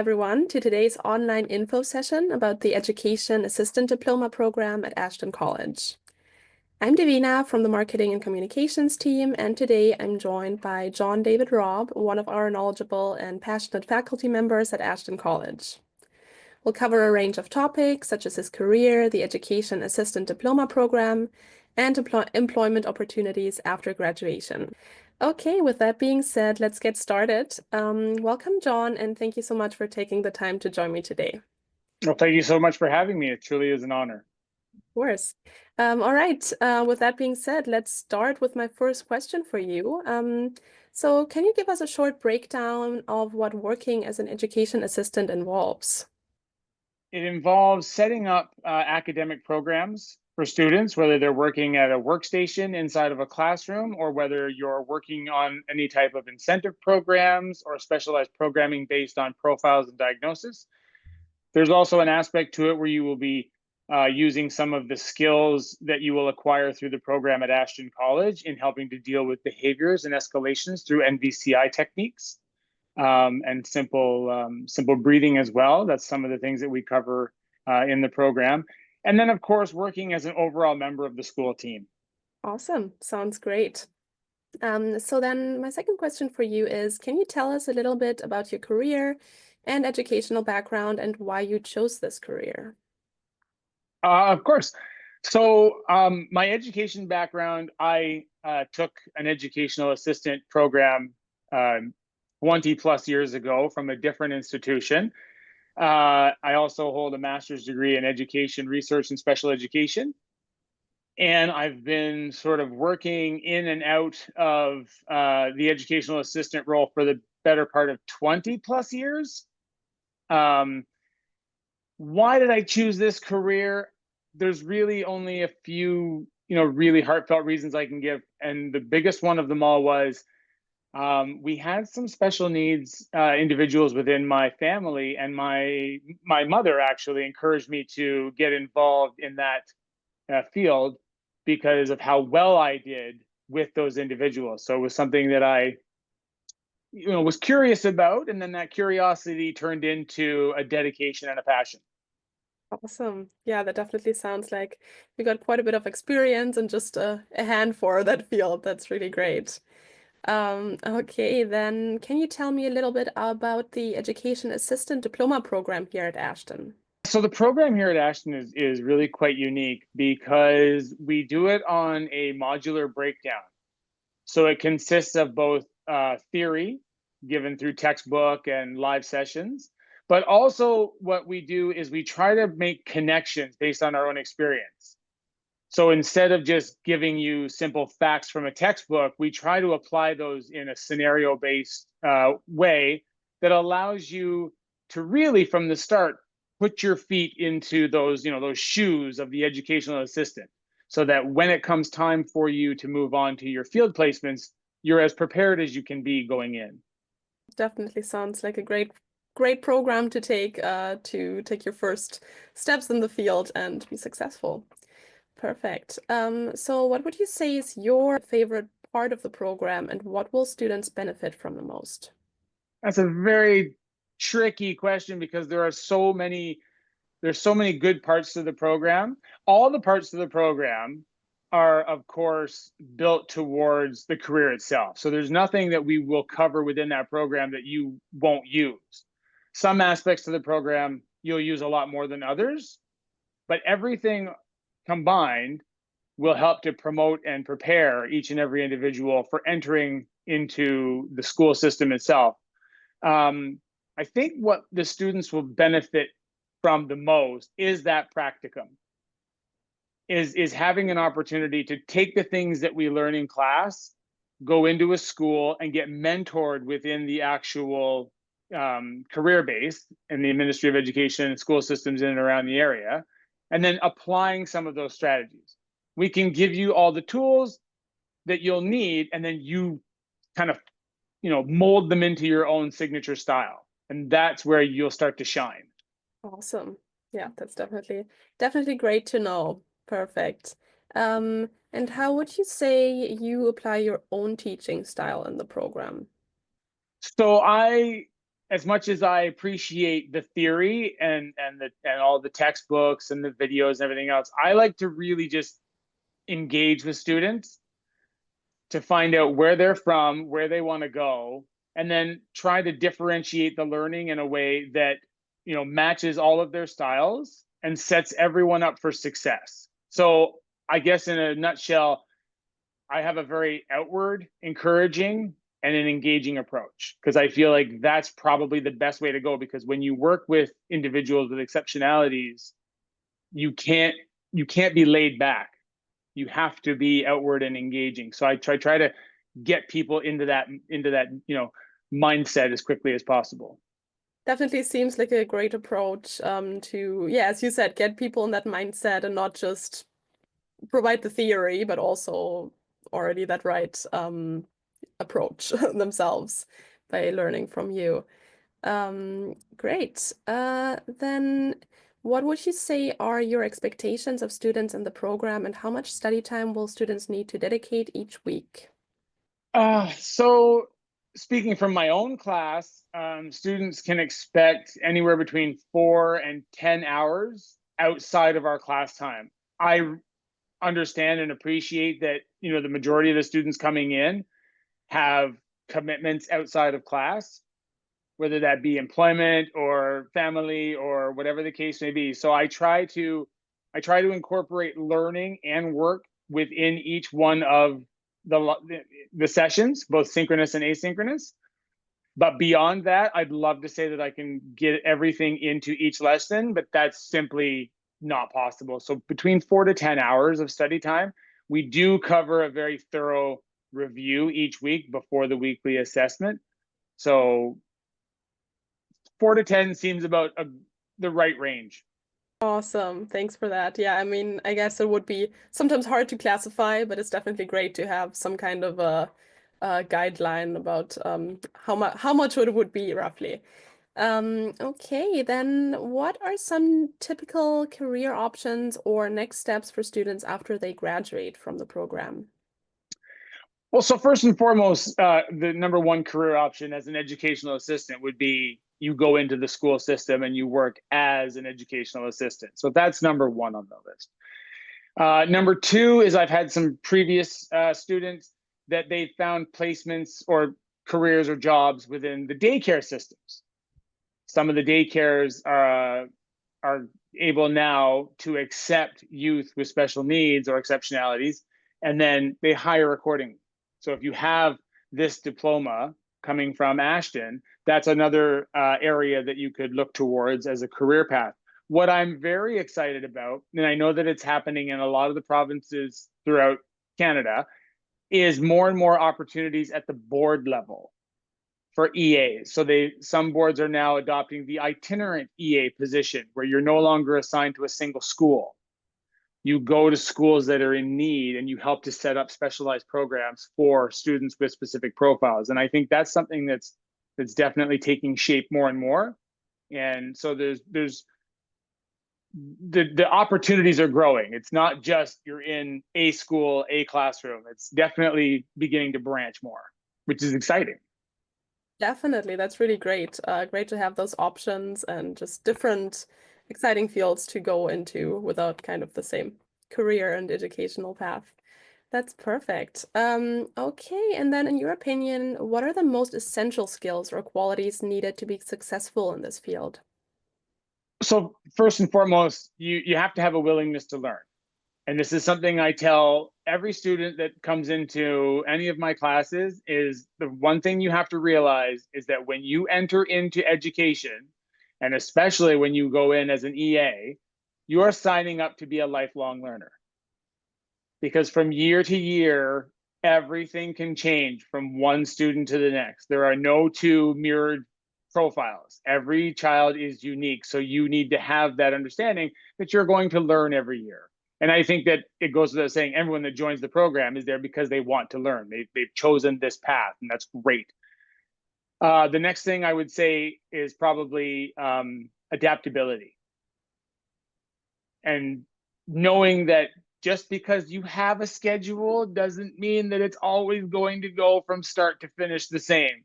everyone, to today's online info session about the Education Assistant Diploma program at Ashton College. I'm Davina from the Marketing and Communications team, and today I'm joined by John David Robb, one of our knowledgeable and passionate faculty members at Ashton College. We'll cover a range of topics such as his career, the Education Assistant Diploma program, and employment opportunities after graduation. Okay, with that being said, let's get started. Welcome, John, and thank you so much for taking the time to join me today. Well, thank you so much for having me. It truly is an honor. Of course. All right, with that being said, let's start with my first question for you. So can you give us a short breakdown of what working as an education assistant involves? It involves setting up academic programs for students, whether they're working at a workstation inside of a classroom or whether you're working on any type of incentive programs or specialized programming based on profiles and diagnosis. There's also an aspect to it where you will be using some of the skills that you will acquire through the program at Ashton College in helping to deal with behaviors and escalations through NVCI techniques. And simple breathing as well. That's some of the things that we cover in the program. And then, of course, working as an overall member of the school team. Awesome. Sounds great. So then my second question for you is, can you tell us a little bit about your career and educational background and why you chose this career? Of course. So my education background, I took an educational assistant program 20 plus years ago from a different institution. I also hold a master's degree in education research and special education. And I've been sort of working in and out of the educational assistant role for the better part of 20 plus years. Why did I choose this career? There's really only a few, really heartfelt reasons I can give. And the biggest one of them all was we had some special needs individuals within my family, and my mother actually encouraged me to get involved in that field because of how well I did with those individuals. So it was something that I was curious about, and then that curiosity turned into a dedication and a passion. Awesome. Yeah, that definitely sounds like you got quite a bit of experience and just a hand for that field. That's really great. Okay, then can you tell me a little bit about the Education Assistant Diploma program here at Ashton? So the program here at Ashton is really quite unique because we do it on a modular breakdown. So it consists of both theory given through textbook and live sessions, but also what we do is we try to make connections based on our own experience. So instead of just giving you simple facts from a textbook, we try to apply those in a scenario-based way that allows you to really, from the start, put your feet into those shoes of the educational assistant, so that when it comes time for you to move on to your field placements, you're as prepared as you can be going in. Definitely sounds like a great program to take your first steps in the field and be successful. Perfect. So what would you say is your favorite part of the program, and what will students benefit from the most? That's a very tricky question because there's so many good parts to the program. All the parts of the program are, of course, built towards the career itself. So there's nothing that we will cover within that program that you won't use. Some aspects of the program you'll use a lot more than others, but everything combined will help to promote and prepare each and every individual for entering into the school system itself. I think what the students will benefit from the most is that practicum, is having an opportunity to take the things that we learn in class, go into a school and get mentored within the actual career base in the Ministry of Education and school systems in and around the area, and then applying some of those strategies. We can give you all the tools that you'll need, and then you kind of mold them into your own signature style. And that's where you'll start to shine. Awesome. Yeah, that's definitely great to know. Perfect. And how would you say you apply your own teaching style in the program? So I as much as I appreciate the theory and all the textbooks and the videos and everything else, I like to really just engage with students to find out where they're from, where they want to go, and then try to differentiate the learning in a way that, matches all of their styles and sets everyone up for success. So I guess in a nutshell, I have a very outward, encouraging, and an engaging approach, because I feel like that's probably the best way to go, because when you work with individuals with exceptionalities, you can't be laid back. You have to be outward and engaging. So I try to get people into that mindset as quickly as possible. Definitely seems like a great approach to, yeah, as you said, get people in that mindset and not just provide the theory, but also already that right approach themselves by learning from you. Great. Then what would you say are your expectations of students in the program, and how much study time will students need to dedicate each week? So speaking from my own class, students can expect anywhere between 4 and 10 hours outside of our class time. I understand and appreciate that, the majority of the students coming in have commitments outside of class, whether that be employment or family or whatever the case may be. So I try to incorporate learning and work within each one of the sessions, both synchronous and asynchronous. But beyond that, I'd love to say that I can get everything into each lesson, but that's simply not possible. So between 4 to 10 hours of study time, we do cover a very thorough review each week before the weekly assessment. So 4 to 10 seems about the right range. Awesome. Thanks for that. Yeah, I mean, I guess it would be sometimes hard to classify, but it's definitely great to have some kind of a guideline about how much it would be roughly. Okay, then what are some typical career options or next steps for students after they graduate from the program? Well, so first and foremost, the number one career option as an educational assistant would be you go into the school system and you work as an educational assistant. So that's number one on the list. Number two is I've had some previous students that they found placements or careers or jobs within the daycare systems. Some of the daycares are able now to accept youth with special needs or exceptionalities, and then they hire accordingly. So if you have this diploma coming from Ashton, that's another area that you could look towards as a career path. What I'm very excited about, and I know that it's happening in a lot of the provinces throughout Canada, is more and more opportunities at the board level for EAs. So some boards are now adopting the itinerant EA position, where you're no longer assigned to a single school. You go to schools that are in need and you help to set up specialized programs for students with specific profiles. And I think that's something that's definitely taking shape more and more. And so there's the opportunities are growing. It's not just you're in a school, a classroom. It's definitely beginning to branch more, which is exciting. Definitely, that's really great. Great to have those options and just different exciting fields to go into without kind of the same career and educational path. That's perfect. Okay, and then in your opinion, what are the most essential skills or qualities needed to be successful in this field? So first and foremost, you have to have a willingness to learn. And this is something I tell every student that comes into any of my classes, is the one thing you have to realize is that when you enter into education, and especially when you go in as an EA, you are signing up to be a lifelong learner. Because from year to year, everything can change from one student to the next. There are no two mirrored profiles. Every child is unique. So you need to have that understanding that you're going to learn every year. And I think that it goes without saying, everyone that joins the program is there because they want to learn. They've chosen this path, and that's great. The next thing I would say is probably adaptability. And knowing that just because you have a schedule doesn't mean that it's always going to go from start to finish the same.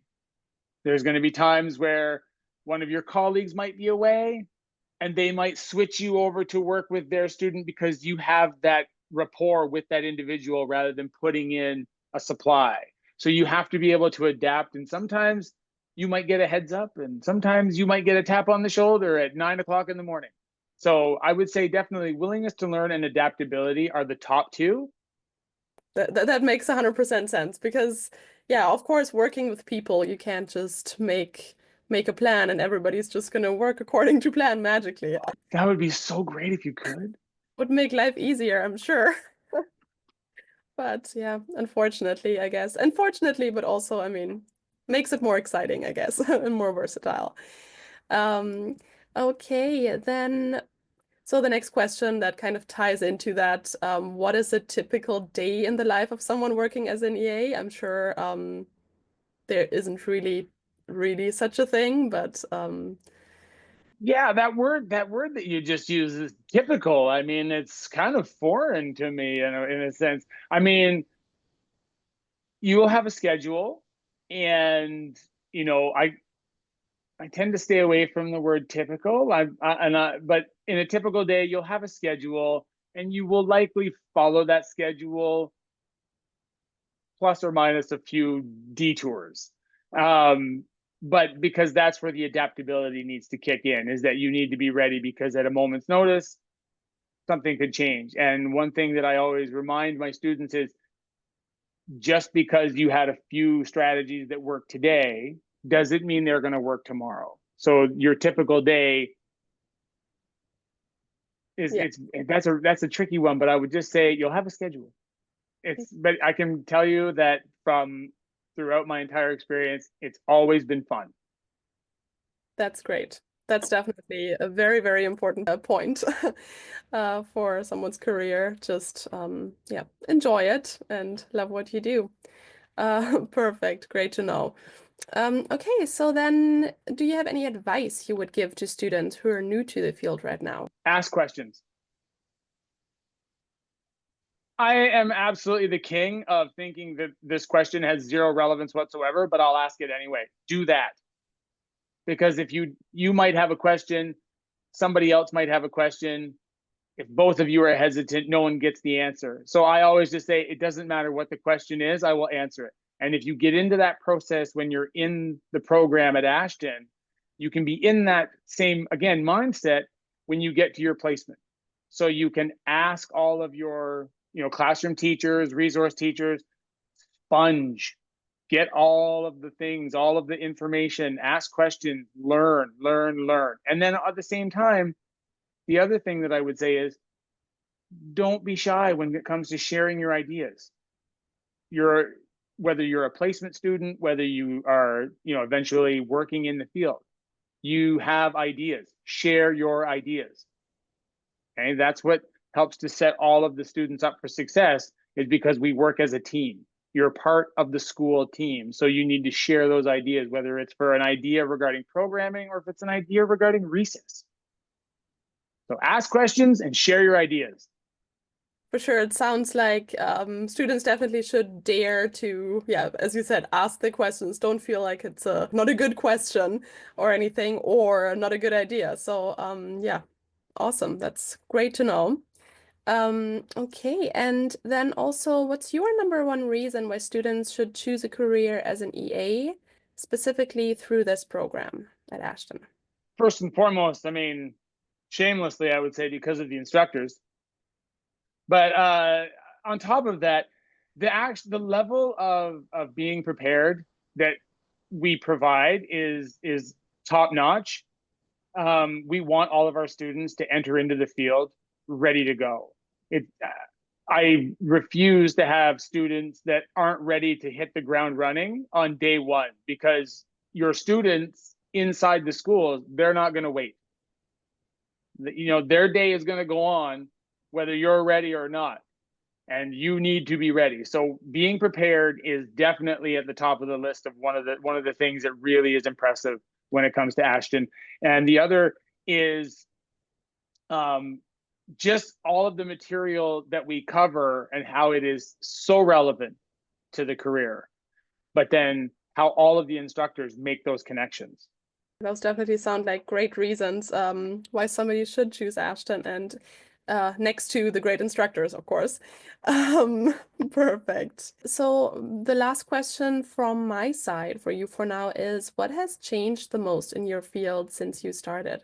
There's going to be times where one of your colleagues might be away, and they might switch you over to work with their student because you have that rapport with that individual rather than putting in a supply. So you have to be able to adapt. And sometimes you might get a heads up, and sometimes you might get a tap on the shoulder at 9 o'clock in the morning. So I would say definitely willingness to learn and adaptability are the top two. That makes 100% sense because, yeah, of course, working with people, you can't just make a plan and everybody's just gonna work according to plan magically. That would be so great if you could. Would make life easier, I'm sure. But yeah, unfortunately, I guess. Unfortunately, but also, I mean, makes it more exciting, I guess, and more versatile. Um, okay, then, so the next question that kind of ties into that, what is a typical day in the life of someone working as an EA? I'm sure there isn't really such a thing, but Yeah, that word that you just used is typical. I mean, it's kind of foreign to me in a sense. I mean, you will have a schedule, and I tend to stay away from the word typical. But in a typical day, you'll have a schedule, and you will likely follow that schedule plus or minus a few detours. But because that's where the adaptability needs to kick in, is that you need to be ready because at a moment's notice, something could change. And one thing that I always remind my students is just because you had a few strategies that work today doesn't mean they're going to work tomorrow. So your typical day is yeah. that's a tricky one, but I would just say you'll have a schedule. But I can tell you that from throughout my entire experience, it's always been fun. That's great. That's definitely a very important point for someone's career. Just yeah, enjoy it and love what you do. Perfect. Great to know. Okay, so then do you have any advice you would give to students who are new to the field right now? Ask questions. I am absolutely the king of thinking that this question has zero relevance whatsoever, but I'll ask it anyway. Do that. Because if you might have a question, somebody else might have a question. If both of you are hesitant, no one gets the answer. So I always just say, it doesn't matter what the question is, I will answer it. And if you get into that process when you're in the program at Ashton, you can be in that same, again, mindset when you get to your placement. So you can ask all of your, classroom teachers, resource teachers, sponge, get all of the things, all of the information, ask questions, learn. And then at the same time, the other thing that I would say is don't be shy when it comes to sharing your ideas. Whether you're a placement student, whether you are, eventually working in the field, you have ideas, share your ideas. Okay, that's what helps to set all of the students up for success, is because we work as a team. You're part of the school team. So you need to share those ideas, whether it's for an idea regarding programming or if it's an idea regarding recess. So ask questions and share your ideas. For sure, it sounds like students definitely should dare to, yeah, as you said, ask the questions. Don't feel like it's not a good question or anything, or not a good idea. So, yeah, awesome. That's great to know. Okay, and then also, what's your number one reason why students should choose a career as an EA, specifically through this program at Ashton? First and foremost, I mean, shamelessly, I would say because of the instructors. But on top of that, the level of being prepared that we provide is top notch. We want all of our students to enter into the field ready to go. I refuse to have students that aren't ready to hit the ground running on day one, because your students inside the schools, they're not going to wait. Their day is going to go on whether you're ready or not, and you need to be ready. So being prepared is definitely at the top of the list of one of the things that really is impressive when it comes to Ashton. And the other is just all of the material that we cover and how it is so relevant to the career, but then how all of the instructors make those connections. Those definitely sound like great reasons why somebody should choose Ashton and next to the great instructors, of course. Um, Perfect. So the last question from my side for you for now is, what has changed the most in your field since you started?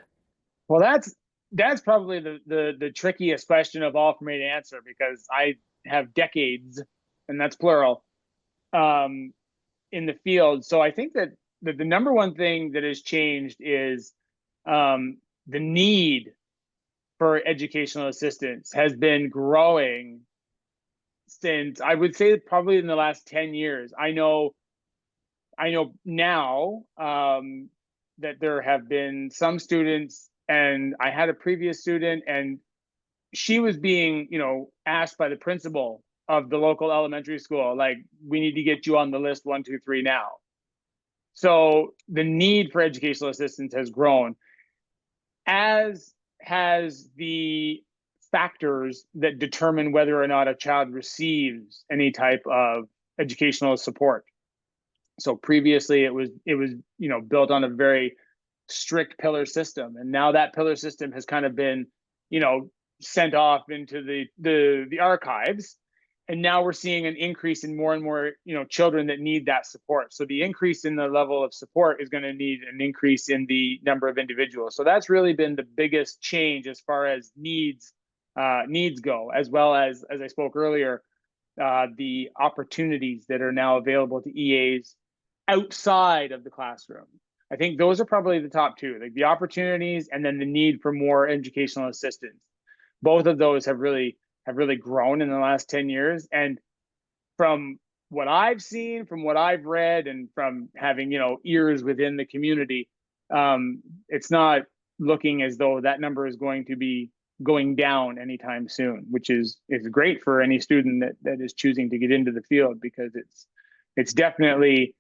Well, that's probably the trickiest question of all for me to answer because I have decades, and that's plural, um, in the field. So I think that the number one thing that has changed is the need for educational assistance has been growing since, I would say, probably in the last 10 years. I know now that there have been some students, and I had a previous student, and she was being, asked by the principal of the local elementary school, like, we need to get you on the list 1, 2, 3 now. So the need for educational assistance has grown, as has the factors that determine whether or not a child receives any type of educational support. So previously it was built on a very strict pillar system, and now that pillar system has kind of been you know sent off into the archives, and now we're seeing an increase in more and more children that need that support. So the increase in the level of support is going to need an increase in the number of individuals. So that's really been the biggest change as far as needs go, as well as I spoke earlier, the opportunities that are now available to EAs outside of the classroom. I think those are probably the top two, like the opportunities and then the need for more educational assistance. Both of those have really grown in the last 10 years. And from what I've seen, from what I've read, and from having, ears within the community, it's not looking as though that number is going to be going down anytime soon, which is great for any student that is choosing to get into the field, because it's definitely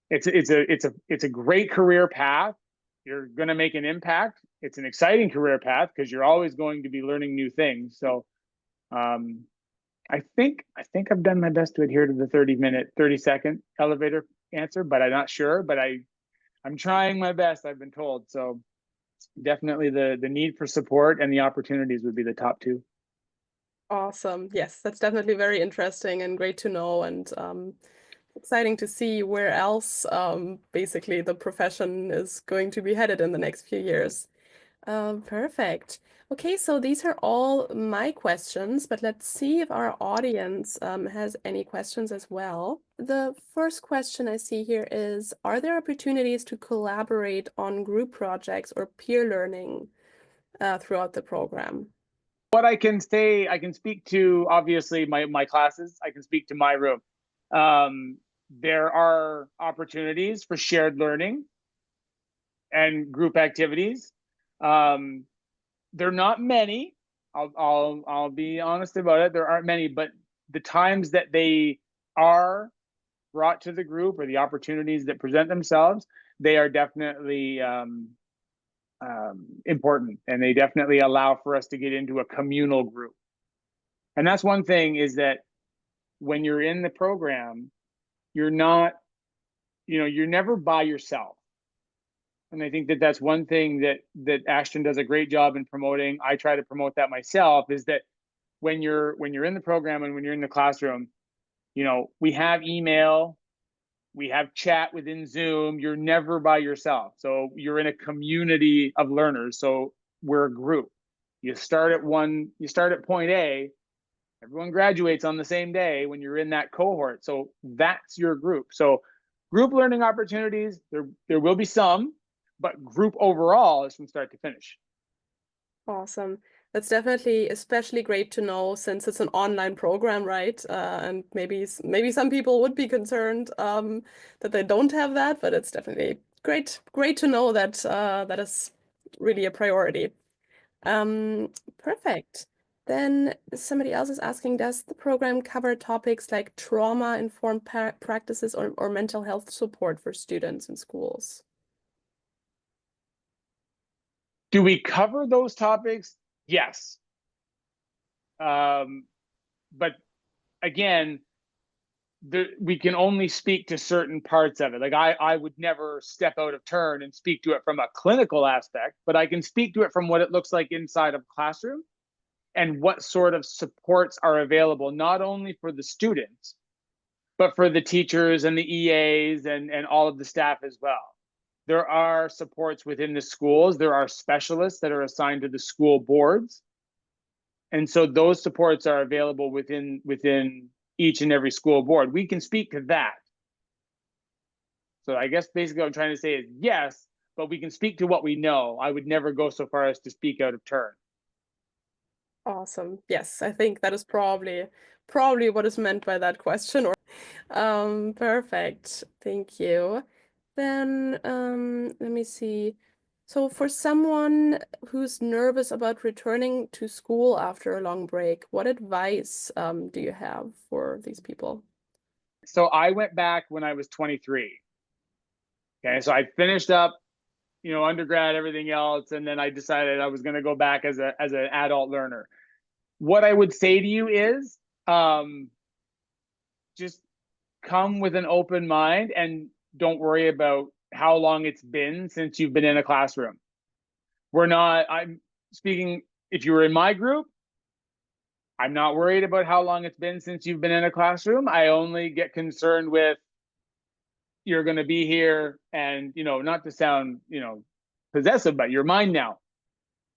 it's a great career path. You're going to make an impact. It's an exciting career path because you're always going to be learning new things. So um, I think I've done my best to adhere to the 30-minute, 30-second elevator answer, but I'm not sure. But I'm trying my best, I've been told. So definitely the need for support and the opportunities would be the top two. Awesome. Yes, that's definitely very interesting and great to know, and exciting to see where else basically the profession is going to be headed in the next few years. Perfect. Okay, so these are all my questions, but let's see if our audience has any questions as well. The first question I see here is, are there opportunities to collaborate on group projects or peer learning throughout the program? What I can say, I can speak to obviously my classes. I can speak to my room. There are opportunities for shared learning and group activities. Um, they're not many. I'll be honest about it. There aren't many, but the times that they are brought to the group, or the opportunities that present themselves, they are definitely important, and they definitely allow for us to get into a communal group. And that's one thing, is that when you're in the program, you're not, you're never by yourself. And I think that that's one thing that Ashton does a great job in promoting. I try to promote that myself, is that when you're in the program and when you're in the classroom, we have email, we have chat within Zoom. You're never by yourself. So you're in a community of learners. So we're a group. You start at point A, everyone graduates on the same day when you're in that cohort. So that's your group. So group learning opportunities, there will be some, but group overall is from start to finish. Awesome. That's definitely especially great to know since it's an online program, right? And maybe some people would be concerned that they don't have that, but it's definitely great to know that that is really a priority. Perfect. Then somebody else is asking, does the program cover topics like trauma-informed practices or mental health support for students in schools? Do we cover those topics? Yes. But again, we can only speak to certain parts of it. Like I would never step out of turn and speak to it from a clinical aspect, but I can speak to it from what it looks like inside of a classroom and what sort of supports are available, not only for the students, but for the teachers and the EAs and all of the staff as well. There are supports within the schools. There are specialists that are assigned to the school boards. And so those supports are available within each and every school board. We can speak to that. So I guess basically what I'm trying to say is yes, but we can speak to what we know. I would never go so far as to speak out of turn. Awesome. Yes, I think that is probably what is meant by that question. Or perfect. Thank you. Then let me see. So for someone who's nervous about returning to school after a long break, what advice do you have for these people? So I went back when I was 23. Okay, so I finished up, undergrad, everything else, and then I decided I was going to go back as an adult learner. What I would say to you is, just come with an open mind and don't worry about how long it's been since you've been in a classroom. I'm speaking, if you were in my group, I'm not worried about how long it's been since you've been in a classroom. I only get concerned with you're going to be here and, not to sound, possessive, but you're mine now.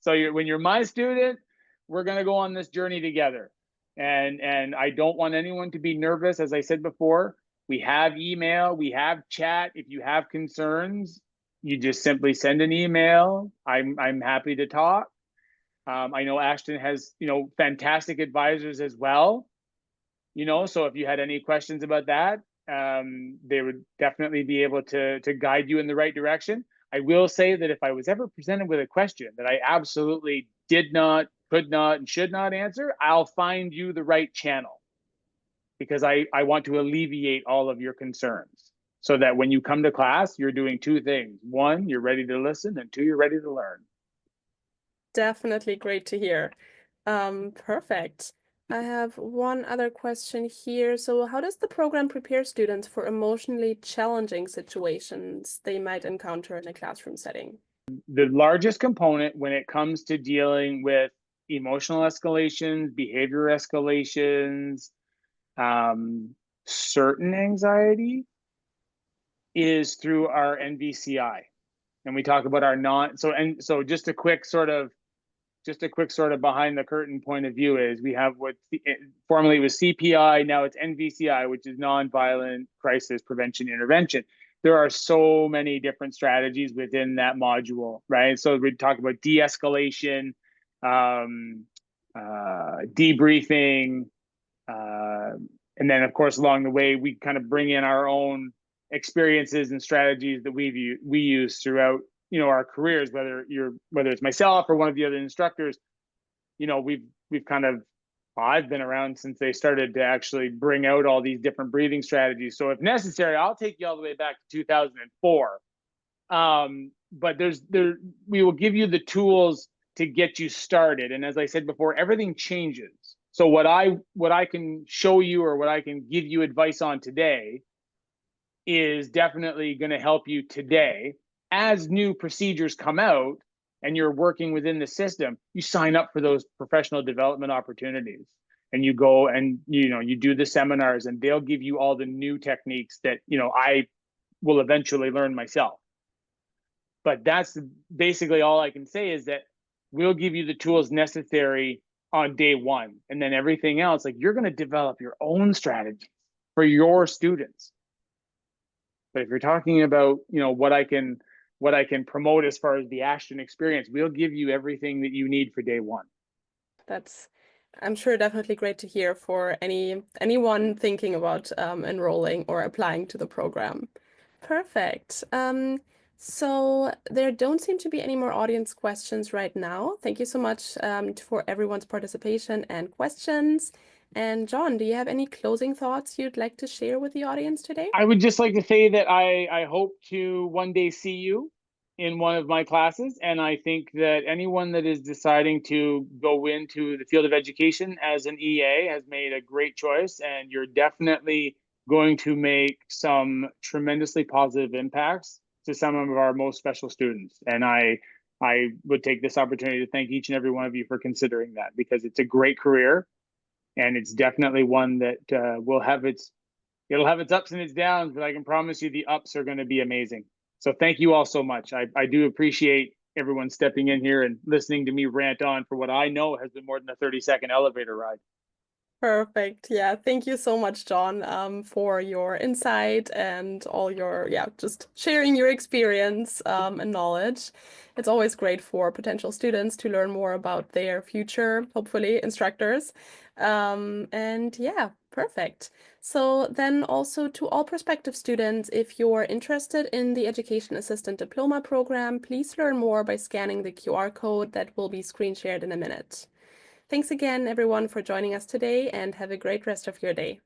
So when you're my student, we're going to go on this journey together. And I don't want anyone to be nervous. As I said before, we have email, we have chat. If you have concerns, you just simply send an email. I'm happy to talk. I know Ashton has, fantastic advisors as well. So if you had any questions about that, they would definitely be able to guide you in the right direction. I will say that if I was ever presented with a question that I absolutely did not, could not, and should not answer, I'll find you the right channel, because I want to alleviate all of your concerns so that when you come to class, you're doing two things. One, you're ready to listen, and two, you're ready to learn. Definitely great to hear. Perfect. I have one other question here. So how does the program prepare students for emotionally challenging situations they might encounter in a classroom setting? The largest component when it comes to dealing with emotional escalations, behavior escalations, certain anxiety is through our NVCI. And we talk about our so just a quick sort of behind the curtain point of view is we have what formerly was CPI, now it's NVCI, which is nonviolent crisis prevention intervention. There are so many different strategies within that module, right? So we talk about de-escalation, debriefing, and then of course along the way we kind of bring in our own experiences and strategies that we use throughout our careers, whether it's myself or one of the other instructors. I've been around since they started to actually bring out all these different breathing strategies. So if necessary, I'll take you all the way back to 2004. But we will give you the tools to get you started. And as I said before, everything changes. So what I can show you or what I can give you advice on today is definitely going to help you today. As new procedures come out and you're working within the system, you sign up for those professional development opportunities and you go and you do the seminars, and they'll give you all the new techniques that I will eventually learn myself. But that's basically all I can say, is that we'll give you the tools necessary on day one, and then everything else, like, you're going to develop your own strategies for your students. But if you're talking about what I can promote as far as the Ashton experience, we'll give you everything that you need for day one. That's, I'm sure, definitely great to hear for anyone thinking about enrolling or applying to the program. Perfect. So there don't seem to be any more audience questions right now. Thank you so much for everyone's participation and questions. And John, do you have any closing thoughts you'd like to share with the audience today? I would just like to say that I hope to one day see you in one of my classes. And I think that anyone that is deciding to go into the field of education as an EA has made a great choice, and you're definitely going to make some tremendously positive impacts to some of our most special students. And I would take this opportunity to thank each and every one of you for considering that, because it's a great career, and it's definitely one that will have it'll have its ups and its downs, but I can promise you the ups are going to be amazing. So thank you all so much. I do appreciate everyone stepping in here and listening to me rant on for what I know has been more than a 30-second elevator ride. Perfect. Yeah, thank you so much, John, for your insight and all your, just sharing your experience and knowledge. It's always great for potential students to learn more about their future, hopefully, instructors. And yeah, perfect. So then also to all prospective students, if you're interested in the Education Assistant Diploma program, please learn more by scanning the QR code that will be screen shared in a minute. Thanks again, everyone, for joining us today, and have a great rest of your day.